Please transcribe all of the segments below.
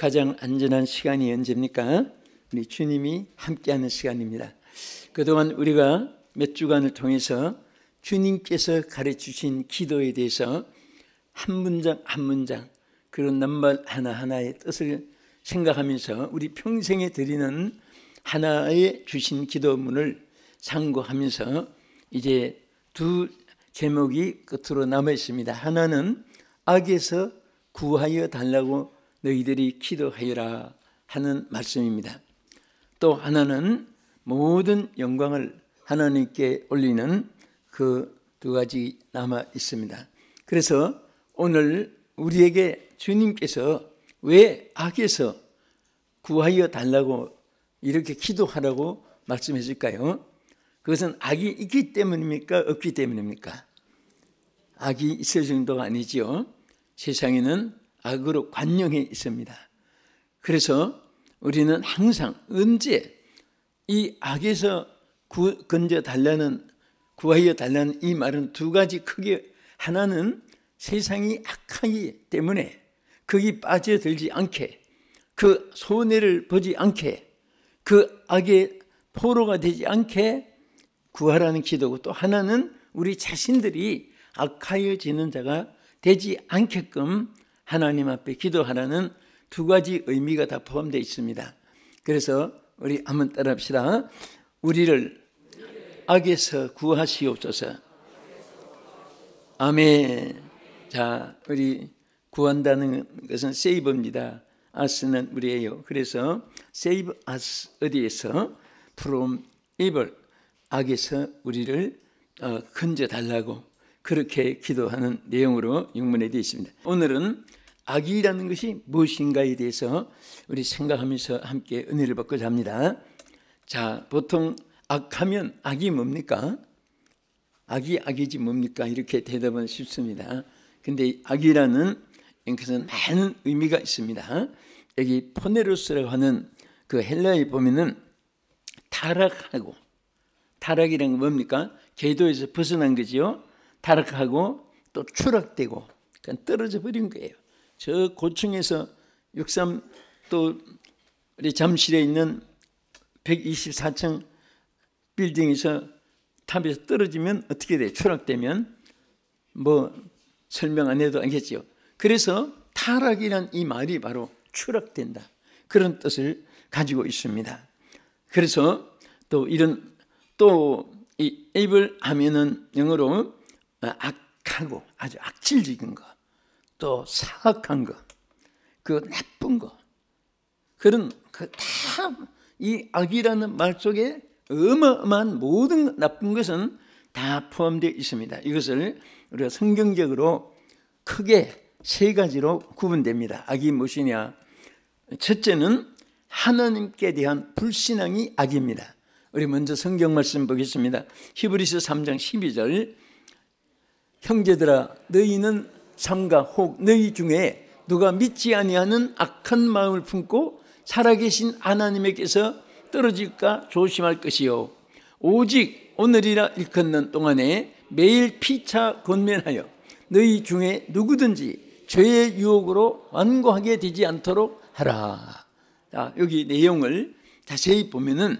가장 안전한 시간이 언제입니까? 우리 주님이 함께하는 시간입니다. 그동안 우리가 몇 주간을 통해서 주님께서 가르치신 기도에 대해서 한 문장 한 문장 그런 낱말 하나하나의 뜻을 생각하면서 우리 평생에 드리는 하나의 주신 기도문을 상고하면서 이제 두 제목이 끝으로 남아 있습니다. 하나는 악에서 구하여 달라고 너희들이 기도하여라 하는 말씀입니다. 또 하나는 모든 영광을 하나님께 올리는 그 두 가지 남아 있습니다. 그래서 오늘 우리에게 주님께서 왜 악에서 구하여 달라고 이렇게 기도하라고 말씀했을까요? 그것은 악이 있기 때문입니까? 없기 때문입니까? 악이 있을 정도가 아니지요. 세상에는 악으로 관영해 있습니다. 그래서 우리는 항상 언제 이 악에서 구하여 달라는 이 말은 두 가지 크게, 하나는 세상이 악하기 때문에 거기 빠져들지 않게, 그 손해를 보지 않게, 그 악의 포로가 되지 않게 구하라는 기도고, 또 하나는 우리 자신들이 악하여지는 자가 되지 않게끔 하나님 앞에 기도하라는 두 가지 의미가 다 포함되어 있습니다. 그래서 우리 한번 따라합시다. 우리를 악에서 구하시옵소서. 아멘. 자, 우리 구한다는 것은 save입니다. us는 우리예요. 그래서 save us, 어디에서? from evil, 악에서 우리를 건져달라고 그렇게 기도하는 내용으로 육문에 되어 있습니다. 오늘은 악이라는 것이 무엇인가에 대해서 우리 생각하면서 함께 은혜를 받고자 합니다. 자, 보통 악하면 악이 뭡니까? 악이 악이지 뭡니까? 이렇게 대답은 쉽습니다. 근데 악이라는 것은 많은 의미가 있습니다. 여기 포네로스라고 하는 그 헬라어에 보면은 타락하고, 타락이란 건 뭡니까? 궤도에서 벗어난 거지요. 타락하고 또 추락되고 그냥 떨어져 버린 거예요. 저 고층에서 63 또 우리 잠실에 있는 124층 빌딩에서 탑에서 떨어지면 어떻게 돼요? 추락되면 뭐 설명 안 해도 알겠죠. 그래서 타락이란 이 말이 바로 추락된다, 그런 뜻을 가지고 있습니다. 그래서 또 이런 이 evil 하면은 영어로 악하고 아주 악질적인 거, 또 사악한 거, 그 나쁜 거, 그런 그 다 이 악이라는 말 속에 어마어마한 모든 나쁜 것은 다 포함되어 있습니다. 이것을 우리가 성경적으로 크게 세 가지로 구분됩니다. 악이 무엇이냐? 첫째는 하나님께 대한 불신앙이 악입니다. 우리 먼저 성경 말씀 보겠습니다. 히브리서 3장 12절, 형제들아 너희는 삼가 혹 너희 중에 누가 믿지 아니하는 악한 마음을 품고 살아계신 하나님에게서 떨어질까 조심할 것이요, 오직 오늘이라 일컫는 동안에 매일 피차 권면하여 너희 중에 누구든지 죄의 유혹으로 완고하게 되지 않도록 하라. 자, 여기 내용을 자세히 보면은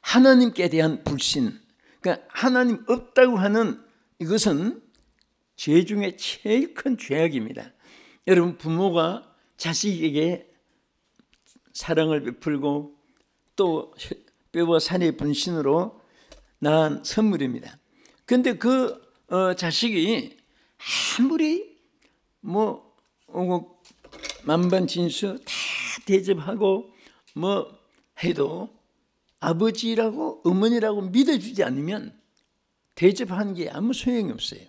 하나님께 대한 불신, 그러니까 하나님 없다고 하는 이것은 죄 중에 제일 큰 죄악입니다. 여러분, 부모가 자식에게 사랑을 베풀고 또 뼈와 살의 분신으로 낳은 선물입니다. 그런데 그 자식이 아무리 뭐 만반진수 다 대접하고 뭐 해도 아버지라고 어머니라고 믿어주지 않으면 대접하는 게 아무 소용이 없어요.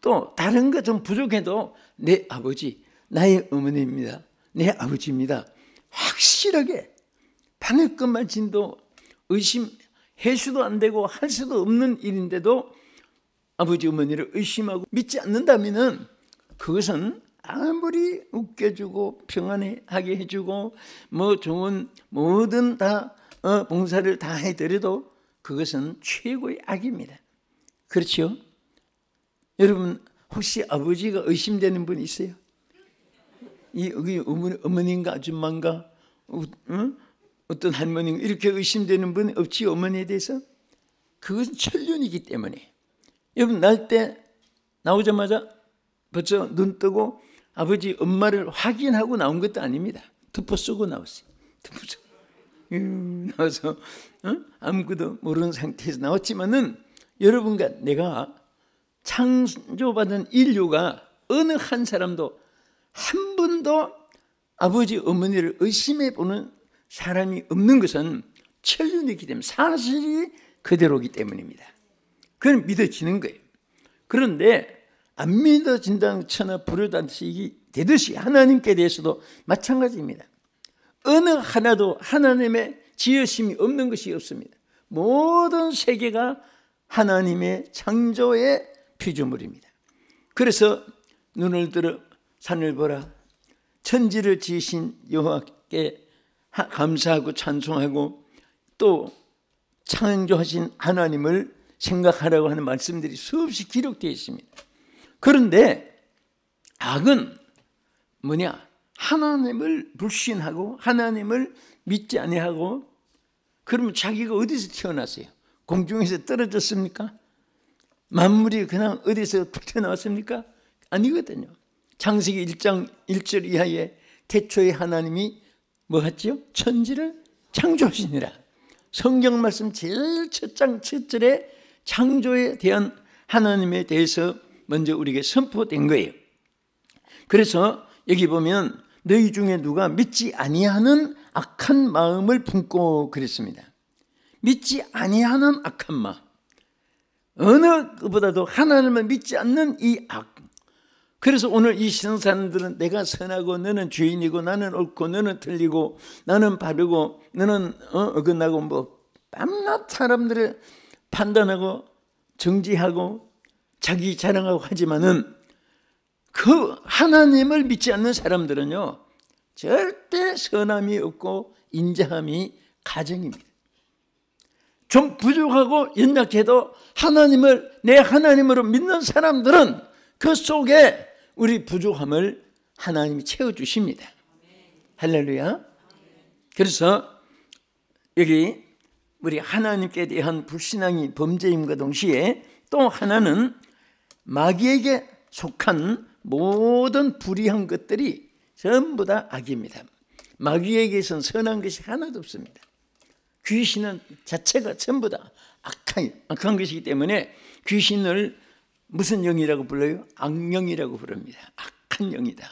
또 다른 거 좀 부족해도 내 아버지, 나의 어머니입니다, 내 아버지입니다, 확실하게 반을 것만진도 의심할 수도 안 되고 할 수도 없는 일인데도 아버지 어머니를 의심하고 믿지 않는다면은 그것은 아무리 웃겨주고 평안하게 해주고 뭐 좋은 모든 다 봉사를 다 해드려도 그것은 최고의 악입니다. 그렇죠? 여러분, 혹시 아버지가 의심되는 분 있어요? 여기 어머니인가 아줌마인가 어떤 할머니인가 이렇게 의심되는 분 없지 어머니에 대해서? 그것은 천륜이기 때문에 여러분 날 때 나오자마자 벌써 눈 뜨고 아버지 엄마를 확인하고 나온 것도 아닙니다. 덮어 쓰고 나왔어요. 덮어 쓰고 나와서 아무것도 모르는 상태에서 나왔지만은 여러분과 내가 창조받은 인류가 어느 한 사람도 한 번도 아버지 어머니를 의심해 보는 사람이 없는 것은 천륜이기 때문에 사실이 그대로기 때문입니다. 그건 믿어지는 거예요. 그런데 안 믿어진다는 천하 불효단식이 되듯이 하나님께 대해서도 마찬가지입니다. 어느 하나도 하나님의 지으심이 없는 것이 없습니다. 모든 세계가 하나님의 창조의 피조물입니다. 그래서 눈을 들어 산을 보라 천지를 지으신 여호와께 감사하고 찬송하고 또 창조하신 하나님을 생각하라고 하는 말씀들이 수없이 기록되어 있습니다. 그런데 악은 뭐냐? 하나님을 불신하고 하나님을 믿지 아니하고 그러면 자기가 어디서 태어났어요? 공중에서 떨어졌습니까? 만물이 그냥 어디서 툭 튀어나왔습니까? 아니거든요. 창세기 1장 1절 이하에 태초에 하나님이 뭐 했죠? 천지를 창조하시니라. 성경 말씀 제일 첫 장 첫 절에 창조에 대한 하나님에 대해서 먼저 우리에게 선포된 거예요. 그래서 여기 보면 너희 중에 누가 믿지 아니하는 악한 마음을 품고 그랬습니다. 믿지 아니하는 악한 마음. 어느 것보다도 하나님을 믿지 않는 이 악. 그래서 오늘 이 세상 사람들은 내가 선하고 너는 죄인이고 나는 옳고 너는 틀리고 나는 바르고 너는 어긋나고 뭐 밤낮 사람들을 판단하고 정지하고 자기 자랑하고 하지만은 그 하나님을 믿지 않는 사람들은요 절대 선함이 없고 인자함이 가정입니다. 좀 부족하고 연약해도 하나님을 내 하나님으로 믿는 사람들은 그 속에 우리 부족함을 하나님이 채워주십니다. 할렐루야. 그래서 여기 우리 하나님께 대한 불신앙이 범죄임과 동시에 또 하나는 마귀에게 속한 모든 불의한 것들이 전부 다 악입니다. 마귀에게서는 선한 것이 하나도 없습니다. 귀신은 자체가 전부 다 악한 것이기 때문에 귀신을 무슨 영이라고 불러요? 악령이라고 부릅니다. 악한 영이다.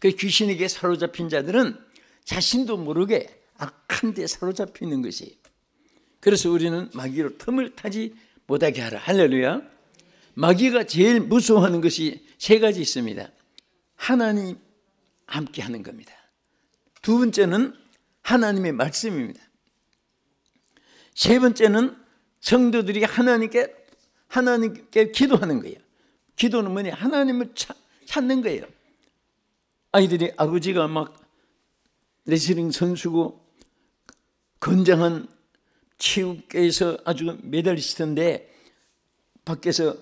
그 귀신에게 사로잡힌 자들은 자신도 모르게 악한 데 사로잡히는 것이에요. 그래서 우리는 마귀로 틈을 타지 못하게 하라. 할렐루야. 마귀가 제일 무서워하는 것이 세 가지 있습니다. 하나님 함께 하는 겁니다. 두 번째는 하나님의 말씀입니다. 세 번째는 성도들이 하나님께 기도하는 거예요. 기도는 뭐냐? 하나님을 찾는 거예요. 아이들이 아버지가 막 레슬링 선수고 건장한 체육계에서 아주 메달리스트인데 밖에서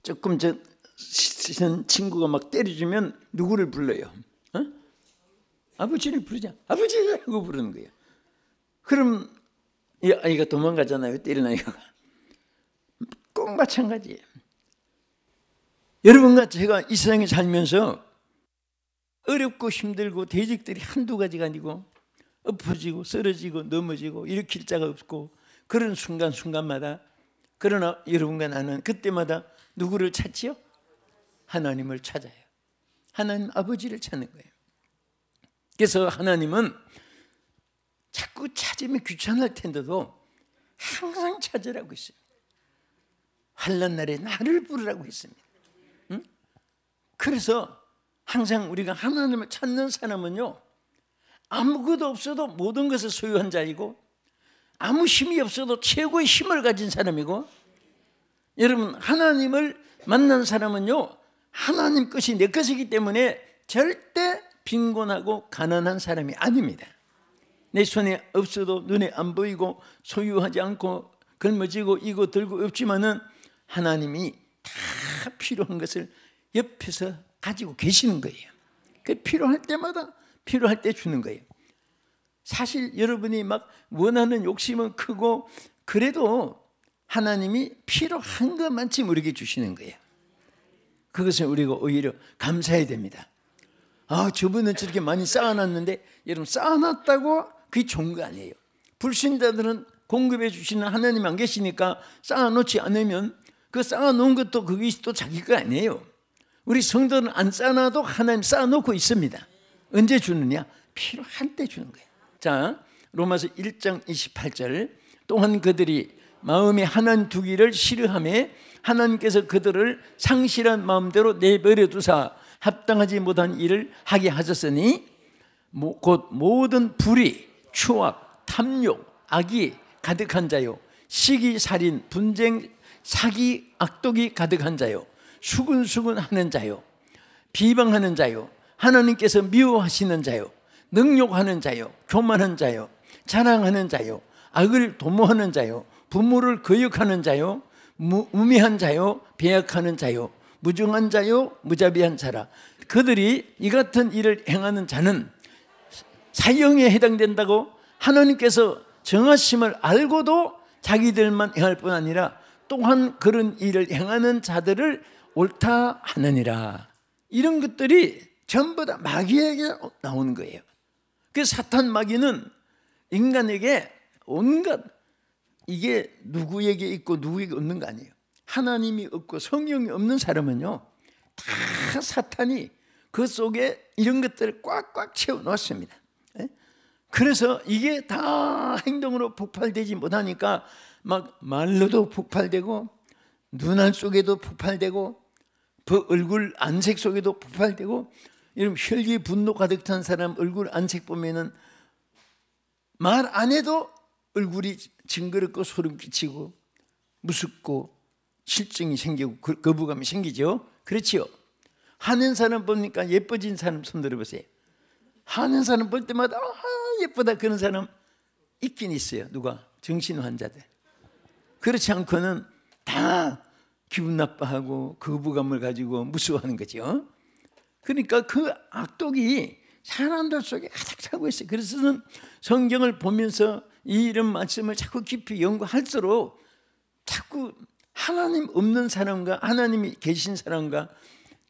조금 친구가 막 때려주면 누구를 불러요? 아버지를 부르자. 아버지라고 부르는 거예요. 그럼 이 아이가 도망가잖아요. 때리는 아이가. 꼭 마찬가지예요. 여러분과 제가 이 세상에 살면서 어렵고 힘들고 대적들이 한두 가지가 아니고 엎어지고 쓰러지고 넘어지고 일으킬 자가 없고 그런 순간순간마다 그러나 여러분과 나는 그때마다 누구를 찾지요? 하나님을 찾아요. 하나님 아버지를 찾는 거예요. 그래서 하나님은 자꾸 찾으면 귀찮을 텐데도 항상 찾으라고 있어요. 환난 날에 나를 부르라고 했습니다. 응? 그래서 항상 우리가 하나님을 찾는 사람은요 아무것도 없어도 모든 것을 소유한 자이고 아무 힘이 없어도 최고의 힘을 가진 사람이고 여러분 하나님을 만난 사람은요 하나님 것이 내 것이기 때문에 절대 빈곤하고 가난한 사람이 아닙니다. 내 손에 없어도 눈에 안 보이고 소유하지 않고 걸머지고 이거 들고 없지만은 하나님이 다 필요한 것을 옆에서 가지고 계시는 거예요. 그 필요할 때마다 필요할 때 주는 거예요. 사실 여러분이 막 원하는 욕심은 크고 그래도 하나님이 필요한 것만큼 우리에게 주시는 거예요. 그것을 우리가 오히려 감사해야 됩니다. 아, 저분은 저렇게 많이 쌓아놨는데, 여러분 쌓아놨다고 그게 좋은 거 아니에요. 불신자들은 공급해 주시는 하나님 안 계시니까 쌓아놓지 않으면 그 쌓아놓은 것도 그것이 또 자기 거 아니에요. 우리 성도는 안 쌓아놔도 하나님 쌓아놓고 있습니다. 언제 주느냐? 필요할 때 주는 거예요. 자, 로마서 1장 28절, 또한 그들이 마음에 하나님 두기를 싫어하며 하나님께서 그들을 상실한 마음대로 내버려 두사 합당하지 못한 일을 하게 하셨으니 곧 모든 불의, 추악, 탐욕, 악이 가득한 자요, 시기, 살인, 분쟁, 사기, 악독이 가득한 자요, 수근수근하는 자요, 비방하는 자요, 하나님께서 미워하시는 자요, 능욕하는 자요, 교만한 자요, 자랑하는 자요, 악을 도모하는 자요, 부모를 거역하는 자요, 우매한 자요, 배약하는 자요, 무중한 자요, 무자비한 자라. 그들이 이 같은 일을 행하는 자는 사형에 해당된다고 하나님께서 정하심을 알고도 자기들만 행할 뿐 아니라 또한 그런 일을 행하는 자들을 옳다 하느니라. 이런 것들이 전부 다 마귀에게 나오는 거예요. 그 사탄 마귀는 인간에게 온갖, 이게 누구에게 있고 누구에게 없는 거 아니에요. 하나님이 없고 성령이 없는 사람은요, 다 사탄이 그 속에 이런 것들을 꽉꽉 채워놓습니다. 그래서 이게 다 행동으로 폭발되지 못하니까 막 말로도 폭발되고 눈알 속에도 폭발되고 얼굴 안색 속에도 폭발되고, 이런 혈기 분노 가득 찬 사람 얼굴 안색 보면은 말 안 해도 얼굴이 징그럽고 소름 끼치고 무섭고 실증이 생기고 거부감이 생기죠. 그렇지요. 하는 사람 보니까 예뻐진 사람 손 들어보세요. 하는 사람 볼 때마다 예쁘다 그런 사람 있긴 있어요. 누가? 정신 환자들. 그렇지 않고는 다 기분 나빠하고 거부감을 가지고 무서워하는 거죠. 그러니까 그 악독이 사람들 속에 가득 차고 있어요. 그래서 성경을 보면서 이런 말씀을 자꾸 깊이 연구할수록 자꾸 하나님 없는 사람과 하나님이 계신 사람과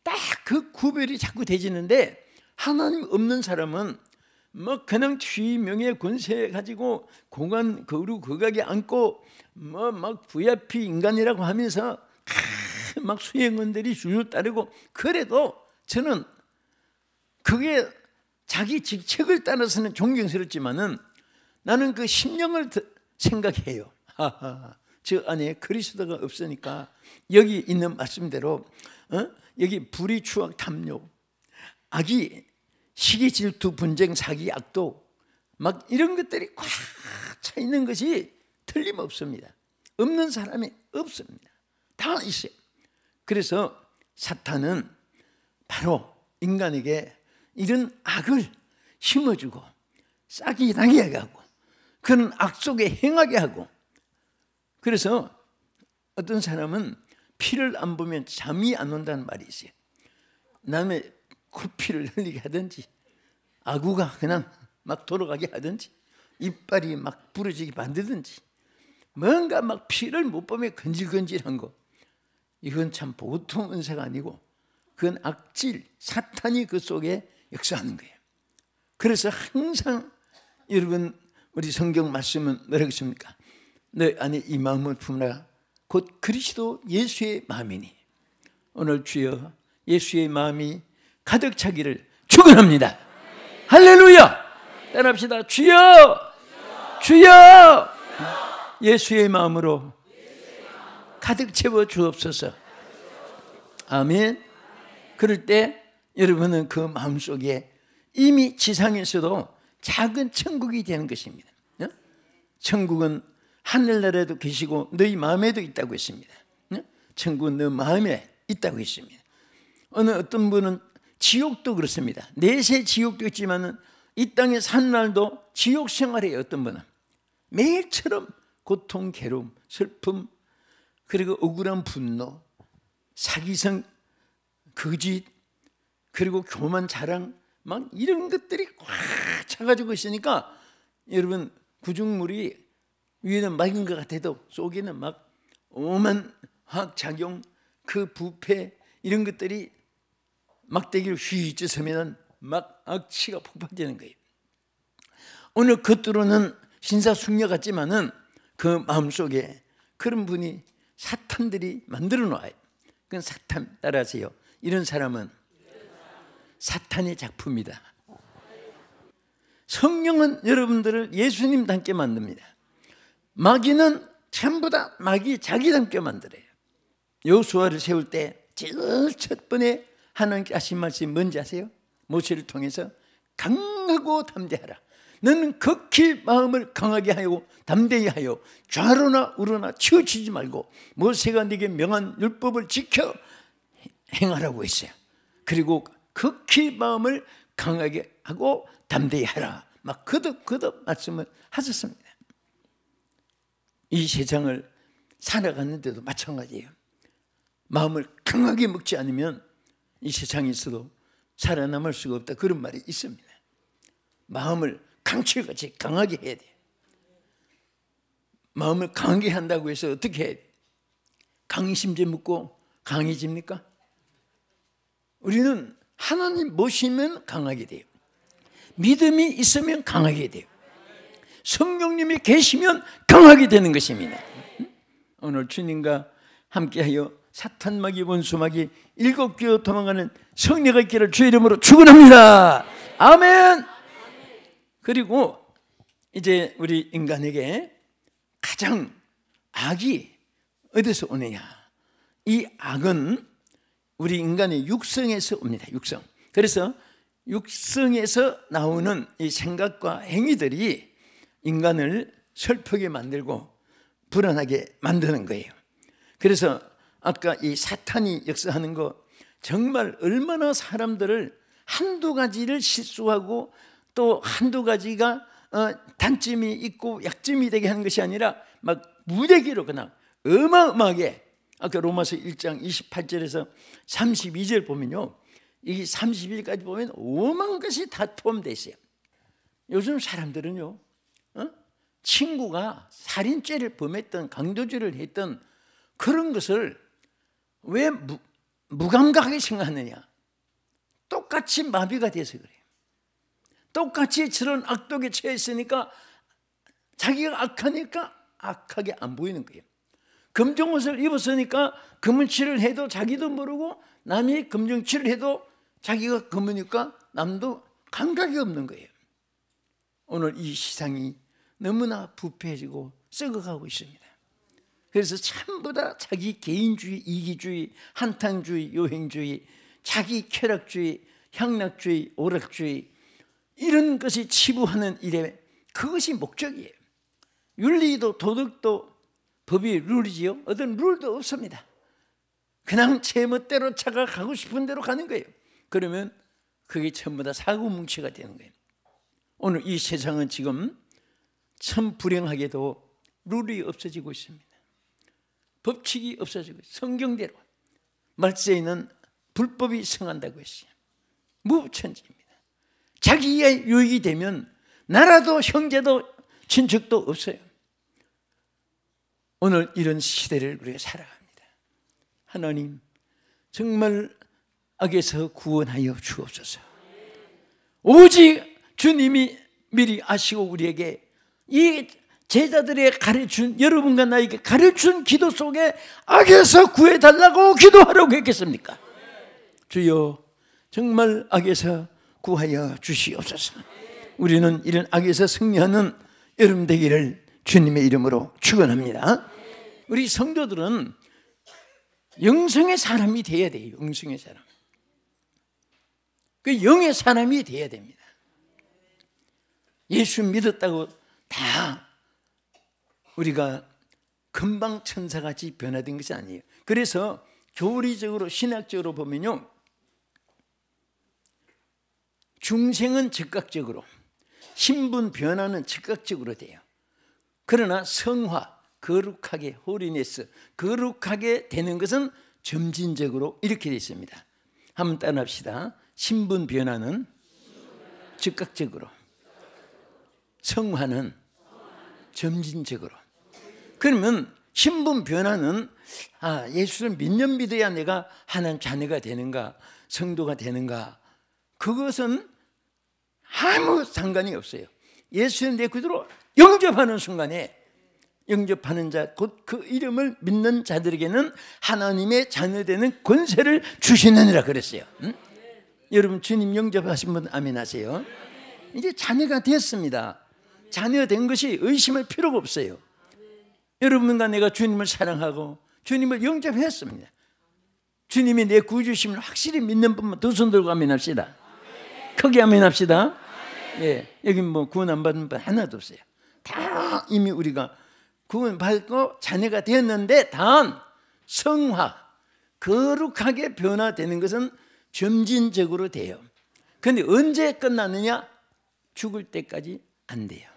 딱 그 구별이 자꾸 되지는데, 하나님 없는 사람은 뭐 그냥 지위 명예 권세 가지고 공간 거루 거각에 앉고 뭐 막 VIP 인간이라고 하면서 막 수행원들이 줄줄 따르고, 그래도 저는 그게 자기 직책을 따라서는 존경스럽지만은 나는 그 심령을 생각해요. 저 안에 그리스도가 없으니까 여기 있는 말씀대로 여기 불의, 추악, 탐욕, 악이, 시기, 질투, 분쟁, 사기, 악독, 막 이런 것들이 꽉 차 있는 것이 틀림없습니다. 없는 사람이 없습니다. 다 있어요. 그래서 사탄은 바로 인간에게 이런 악을 심어주고 싹이 나게 하고 그런 악 속에 행하게 하고, 그래서 어떤 사람은 피를 안 보면 잠이 안 온다는 말이 있어요. 남의 코피를 흘리게 하든지 아구가 그냥 막 돌아가게 하든지 이빨이 막 부러지게 만들든지 뭔가 막 피를 못 보면 건질건질한 거, 이건 참 보통 은사가 아니고 그건 악질, 사탄이 그 속에 역사하는 거예요. 그래서 항상 여러분 우리 성경 말씀은 뭐라고 했습니까? 너 안에 이 마음을 품으라 곧 그리스도 예수의 마음이니. 오늘 주여 예수의 마음이 가득 차기를 축원합니다. 할렐루야. 따라합시다. 주여, 주여, 예수의 마음으로 가득 채워 주옵소서. 아멘. 그럴 때 여러분은 그 마음속에 이미 지상에서도 작은 천국이 되는 것입니다. 천국은 하늘나라에도 계시고 너희 마음에도 있다고 했습니다. 천국은 너 마음에 있다고 했습니다. 어떤 분은 지옥도 그렇습니다. 내세 지옥도 있지만은 이 땅에 산 날도 지옥 생활이에요. 어떤 분은 매일처럼 고통, 괴로움, 슬픔, 그리고 억울한 분노, 사기성, 거짓, 그리고 교만, 자랑, 막 이런 것들이 꽉 차가지고 있으니까 여러분 구중물이 위에는 맑은 것 같아도 속에는 막 오만 화학작용, 그 부패 이런 것들이 막대기를 휘 찢으면 막 악취가 폭발되는 거예요. 오늘 겉으로는 신사숙녀 같지만은 그 마음속에 그런 분이 사탄들이 만들어 놔요. 그건 사탄, 따라하세요. 이런 사람은 사탄의 작품이다. 성령은 여러분들을 예수님 닮게 만듭니다. 마귀는 전부 다 마귀 자기 닮게 만들어요. 여호수아를 세울 때 제일 첫 번에 하나님께 하신 말씀이 뭔지 아세요? 모세를 통해서 강하고 담대하라. 너는 극히 마음을 강하게 하고 담대히 하여 좌로나 우로나 치우치지 말고 모세가 네게 명한 율법을 지켜 행하라고 했어요. 그리고 극히 마음을 강하게 하고 담대히 하라. 막 거듭 말씀을 하셨습니다. 이 세상을 살아갔는데도 마찬가지예요. 마음을 강하게 먹지 않으면 이 세상에 있어도 살아남을 수가 없다, 그런 말이 있습니다. 마음을 강철같이 강하게 해야 돼요. 마음을 강하게 한다고 해서 어떻게 해야 돼요? 강심제 묻고 강해집니까? 우리는 하나님 모시면 강하게 돼요. 믿음이 있으면 강하게 돼요. 성령님이 계시면 강하게 되는 것입니다. 오늘 주님과 함께하여 사탄 마귀 원수 마귀 일곱 귀어 도망가는 성례가 있기를 주의 이름으로 축원합니다. 아멘. 그리고 이제 우리 인간에게 가장 악이 어디서 오느냐? 이 악은 우리 인간의 육성에서 옵니다. 육성. 그래서 육성에서 나오는 이 생각과 행위들이 인간을 슬프게 만들고 불안하게 만드는 거예요. 그래서 아까 이 사탄이 역사하는 거 정말 얼마나 사람들을 한두 가지를 실수하고 또 한두 가지가 단점이 있고 약점이 되게 하는 것이 아니라 막 무대기로 그냥 어마어마하게, 아까 로마서 1장 28절에서 32절 보면요, 이 30일까지 보면 오만 것이 다 포함되어 있어요. 요즘 사람들은요, 친구가 살인죄를 범했던 강도죄를 했던 그런 것을 왜 무감각하게 생각하느냐? 똑같이 마비가 돼서 그래요. 똑같이 저런 악독에 처했으니까 자기가 악하니까 악하게 안 보이는 거예요. 검정옷을 입었으니까 검은칠을 해도 자기도 모르고 남이 검정칠을 해도 자기가 검으니까 남도 감각이 없는 거예요. 오늘 이 세상이 너무나 부패해지고 썩어가고 있습니다. 그래서 전부 다 자기 개인주의, 이기주의, 한탕주의, 요행주의, 자기 쾌락주의, 향락주의, 오락주의, 이런 것이 치부하는 일에 그것이 목적이에요. 윤리도 도덕도 법이 룰이지요. 어떤 룰도 없습니다. 그냥 제멋대로 자가 가고 싶은 대로 가는 거예요. 그러면 그게 전부 다 사고뭉치가 되는 거예요. 오늘 이 세상은 지금 참 불행하게도 룰이 없어지고 있습니다. 법칙이 없어지고 있어요. 성경대로 말세에는 불법이 성한다고 했어요. 무천지입니다. 자기의 유익이 되면 나라도 형제도 친척도 없어요. 오늘 이런 시대를 우리가 살아갑니다. 하나님 정말 악에서 구원하여 주옵소서. 오직 주님이 미리 아시고 우리에게 이 제자들의 가르친, 여러분과 나에게 가르친 기도 속에 악에서 구해달라고 기도하라고 했겠습니까? 주여 정말 악에서 구하여 주시옵소서. 우리는 이런 악에서 승리하는 여러분 되기를 주님의 이름으로 축원합니다. 우리 성도들은 영성의 사람이 되어야 돼요. 영성의 사람. 그 영의 사람이 되어야 됩니다. 예수 믿었다고 다 우리가 금방 천사같이 변화된 것이 아니에요. 그래서 교리적으로 신학적으로 보면요, 중생은 즉각적으로, 신분 변화는 즉각적으로 돼요. 그러나 성화, 거룩하게, 홀리네스, 거룩하게 되는 것은 점진적으로 이렇게 되어 있습니다. 한번 따라합시다. 신분 변화는 즉각적으로. 성화는 점진적으로. 그러면 신분 변화는 예수를 몇 년 믿어야 내가 하나님 자녀가 되는가, 성도가 되는가, 그것은 아무 상관이 없어요. 예수의 내 구주로 영접하는 순간에, 영접하는 자, 곧 그 이름을 믿는 자들에게는 하나님의 자녀되는 권세를 주시느니라 그랬어요. 응? 여러분 주님 영접하신 분 아멘 하세요. 이제 자녀가 됐습니다. 자녀된 것이 의심할 필요가 없어요. 여러분과 내가 주님을 사랑하고 주님을 영접했습니다. 주님이 내 구주심을 확실히 믿는 분만 두 손 들고 아멘 합시다. 크게 아멘 합시다. 예, 여기 뭐 구원 안 받은 분 하나도 없어요. 다 이미 우리가 구원 받고 자녀가 되었는데, 단 성화, 거룩하게 변화되는 것은 점진적으로 돼요. 그런데 언제 끝나느냐? 죽을 때까지 안 돼요.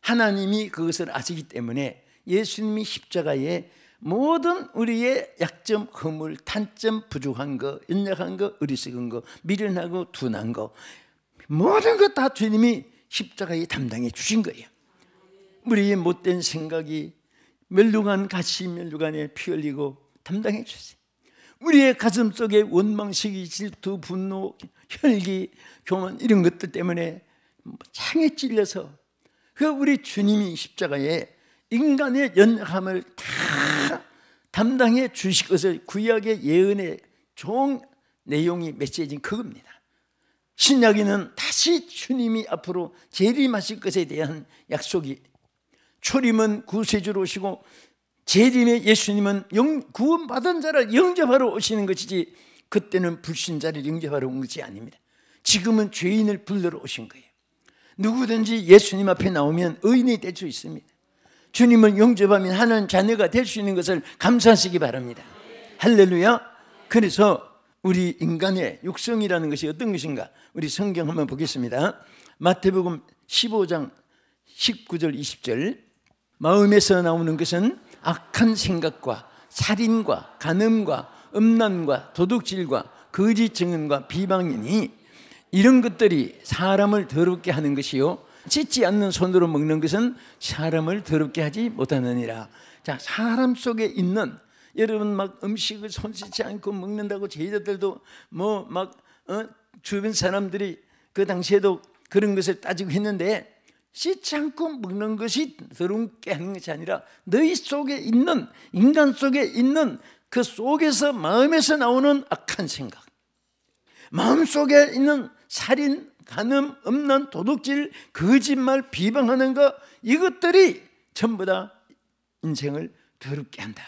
하나님이 그것을 아시기 때문에 예수님이 십자가에 모든 우리의 약점, 허물, 단점, 부족한 거, 연약한 거, 어리석은 거, 미련하고 둔한 거, 모든 것 다 주님이 십자가에 담당해 주신 거예요. 우리의 못된 생각이 멸류관 같이 멸류관에 피 흘리고 담당해 주세요. 우리의 가슴 속에 원망, 시기, 질투, 분노, 혈기, 교만 이런 것들 때문에 창에 찔려서 그 우리 주님이 십자가에 인간의 연약함을 다 담당해 주실 것을 구약의 예언의 종 내용이 메시지인 그겁니다. 신약에는 다시 주님이 앞으로 재림하실 것에 대한 약속이, 초림은 구세주로 오시고 재림의 예수님은 구원받은 자를 영접하러 오시는 것이지, 그때는 불신자를 영접하러 온 것이 아닙니다. 지금은 죄인을 불러러 오신 거예요. 누구든지 예수님 앞에 나오면 의인이 될 수 있습니다. 주님을 영접하면 하나님 자녀가 될 수 있는 것을 감사하시기 바랍니다. 할렐루야. 그래서 우리 인간의 육성이라는 것이 어떤 것인가? 우리 성경 한번 보겠습니다. 마태복음 15장 19절 20절. 마음에서 나오는 것은 악한 생각과 살인과 간음과 음란과 도둑질과 거짓 증언과 비방이니, 이런 것들이 사람을 더럽게 하는 것이요, 씻지 않는 손으로 먹는 것은 사람을 더럽게 하지 못하느니라. 자, 사람 속에 있는, 여러분 막 음식을 손 씻지 않고 먹는다고 제자들도 주변 사람들이 그 당시에도 그런 것을 따지고 했는데, 씻지 않고 먹는 것이 더럽게 하는 것이 아니라 너희 속에 있는, 인간 속에 있는 그 속에서, 마음에서 나오는 악한 생각, 마음 속에 있는 살인, 간음, 음란, 도둑질, 거짓말, 비방하는 것, 이것들이 전부 다 인생을 더럽게 한다.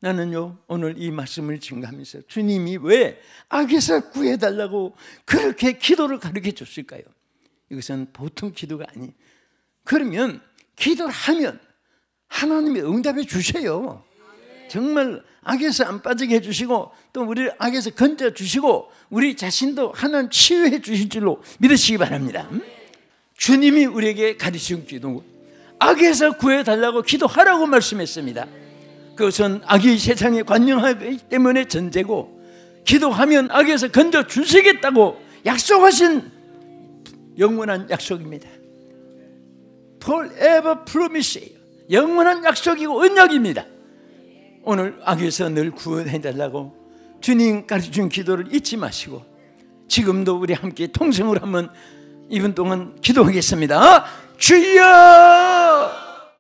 나는요, 오늘 이 말씀을 증거하면서 주님이 왜 악에서 구해달라고 그렇게 기도를 가르쳐 줬을까요? 이것은 보통 기도가 아니. 그러면 기도를 하면 하나님이 응답해 주세요. 정말 악에서 안 빠지게 해주시고, 또 우리를 악에서 건져주시고, 우리 자신도 하나님 치유해 주실 줄로 믿으시기 바랍니다. 주님이 우리에게 가르친 기도, 악에서 구해달라고 기도하라고 말씀했습니다. 그것은 악이 세상에 관영하기 때문에 전제고, 기도하면 악에서 건져주시겠다고 약속하신 영원한 약속입니다. Forever promise예요. 영원한 약속이고 언약입니다. 오늘 악에서 늘 구원해달라고 주님 가르쳐준 기도를 잊지 마시고, 지금도 우리 함께 통성으로 한번 2분 동안 기도하겠습니다. 주여!